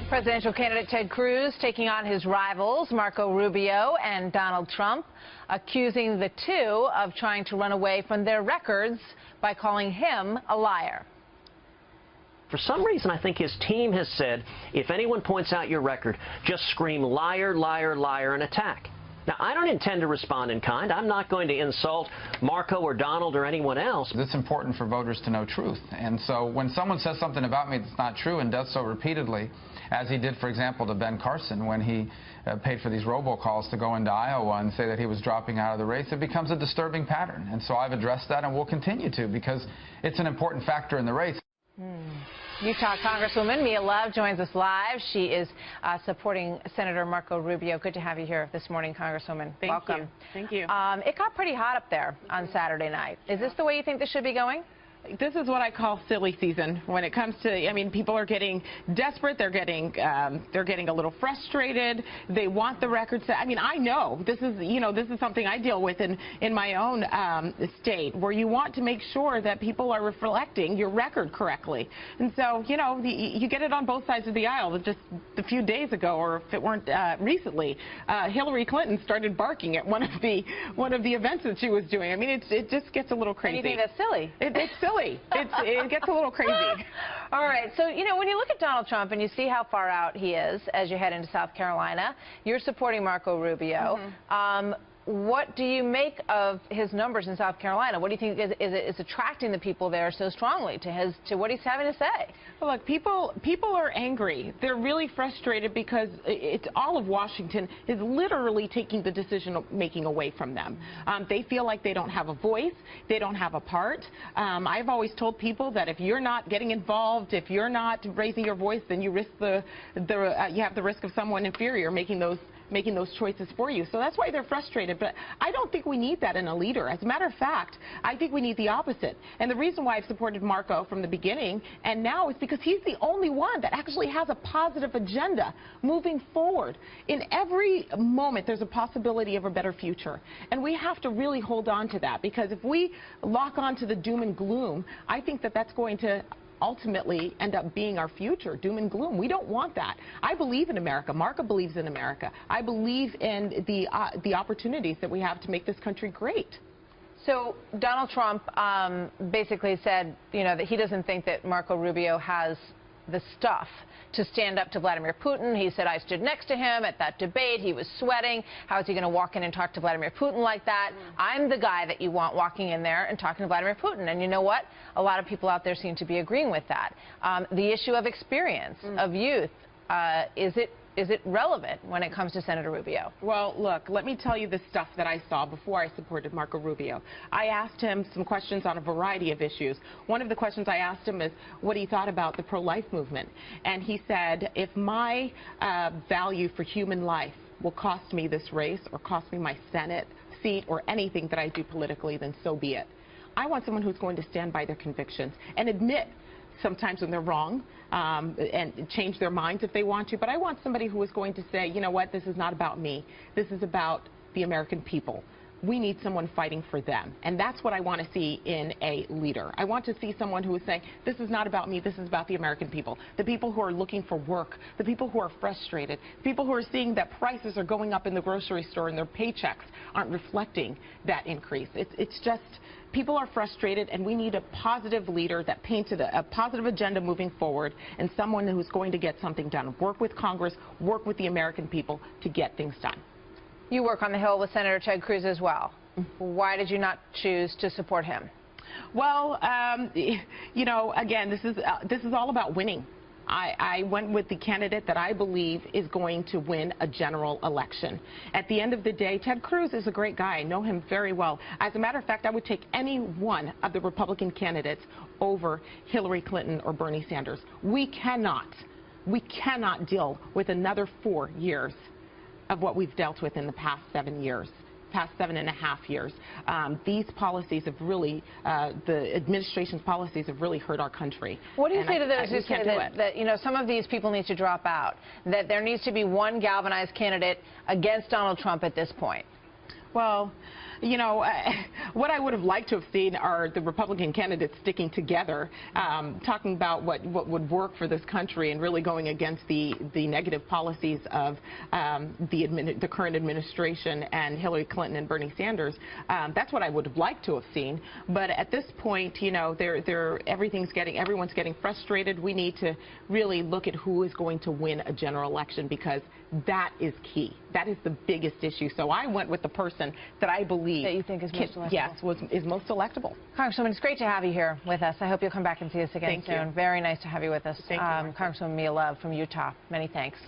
Presidential candidate Ted Cruz taking on his rivals Marco Rubio and Donald Trump, accusing the two of trying to run away from their records by calling him a liar. For some reason, I think his team has said, if anyone points out your record, just scream liar, liar, liar, and attack. Now, I don't intend to respond in kind. I'm not going to insult Marco or Donald or anyone else. It's important for voters to know truth. And so when someone says something about me that's not true and does so repeatedly, as he did, for example, to Ben Carson when he paid for these robocalls to go into Iowa and say that he was dropping out of the race, it becomes a disturbing pattern. And so I've addressed that and will continue to, because it's an important factor in the race. Utah Congresswoman Mia Love joins us live. She is supporting Senator Marco Rubio. Good to have you here this morning, Congresswoman. Welcome. Thank you. It got pretty hot up there on Saturday night. Is this the way you think this should be going? This is what I call silly season when it comes to, I mean, people are getting desperate. They're getting a little frustrated. They want the record set. I mean, I know this is, this is something I deal with in my own state, where you want to make sure that people are reflecting your record correctly. And so, you get it on both sides of the aisle. Just a few days ago, or if it weren't recently, Hillary Clinton started barking at one of the events that she was doing. I mean, it just gets a little crazy. And you think that's silly? It's silly. It gets a little crazy. All right. So, when you look at Donald Trump and you see how far out he is as you head into South Carolina, you're supporting Marco Rubio. What do you make of his numbers in South Carolina? What do you think is attracting the people there so strongly to what he's having to say? Well, look, people are angry. They're really frustrated because all of Washington is literally taking the decision-making away from them. They feel like they don't have a voice. They don't have a part. I've always told people that if you're not getting involved, if you're not raising your voice, then you risk you have the risk of someone inferior making those choices for you. So that's why they're frustrated. But I don't think we need that in a leader. As a matter of fact, I think we need the opposite. And the reason why I've supported Marco from the beginning and now is because he's the only one that actually has a positive agenda moving forward. In every moment, there's a possibility of a better future. And we have to really hold on to that, because if we lock on to the doom and gloom, I think that that's going to ultimately end up being our future, doom and gloom. We don't want that. I believe in America. Marco believes in America. I believe in the opportunities that we have to make this country great. So Donald Trump basically said, that he doesn't think that Marco Rubio has the stuff to stand up to Vladimir Putin. He said, I stood next to him at that debate. He was sweating. How is he going to walk in and talk to Vladimir Putin like that? I'm the guy that you want walking in there and talking to Vladimir Putin. And you know what? A lot of people out there seem to be agreeing with that. The issue of experience, of youth, is it relevant when it comes to Senator Rubio? Well, look, let me tell you the stuff that I saw before I supported Marco Rubio. I asked him some questions on a variety of issues. One of the questions I asked him is what he thought about the pro-life movement. And he said, if my value for human life will cost me this race or cost me my Senate seat or anything that I do politically, then so be it. I want someone who's going to stand by their convictions and admit sometimes when they're wrong, and change their minds if they want to. But I want somebody who is going to say, you know what, this is not about me. This is about the American people. We need someone fighting for them. And that's what I want to see in a leader. I want to see someone who is saying, this is not about me, this is about the American people. The people who are looking for work, the people who are frustrated, the people who are seeing that prices are going up in the grocery store and their paychecks aren't reflecting that increase. It's just, people are frustrated, and we need a positive leader that paints a positive agenda moving forward, and someone who's going to get something done. Work with Congress, work with the American people to get things done. You work on the Hill with Senator Ted Cruz as well. Why did you not choose to support him? Well, again, this is all about winning. I went with the candidate that I believe is going to win a general election. At the end of the day, Ted Cruz is a great guy. I know him very well. As a matter of fact, I would take any one of the Republican candidates over Hillary Clinton or Bernie Sanders. We cannot deal with another 4 years of what we've dealt with in the past 7 years. Past 7.5 years. These policies have really, the administration's policies have really hurt our country. What do you say to those who say that some of these people need to drop out, that there needs to be one galvanized candidate against Donald Trump at this point? Well, you know, what I would have liked to have seen are the Republican candidates sticking together, talking about what would work for this country and really going against the negative policies of the current administration and Hillary Clinton and Bernie Sanders. That's what I would have liked to have seen. But at this point, you know, everyone's getting frustrated. We need to really look at who is going to win a general election, because that is key. That is the biggest issue. So I went with the person that I believe that you think is most electable. Yes, is most electable. Congresswoman, it's great to have you here with us. I hope you'll come back and see us again soon. Thank you. Very nice to have you with us. Thank you, Congresswoman Mia Love from Utah. Many thanks.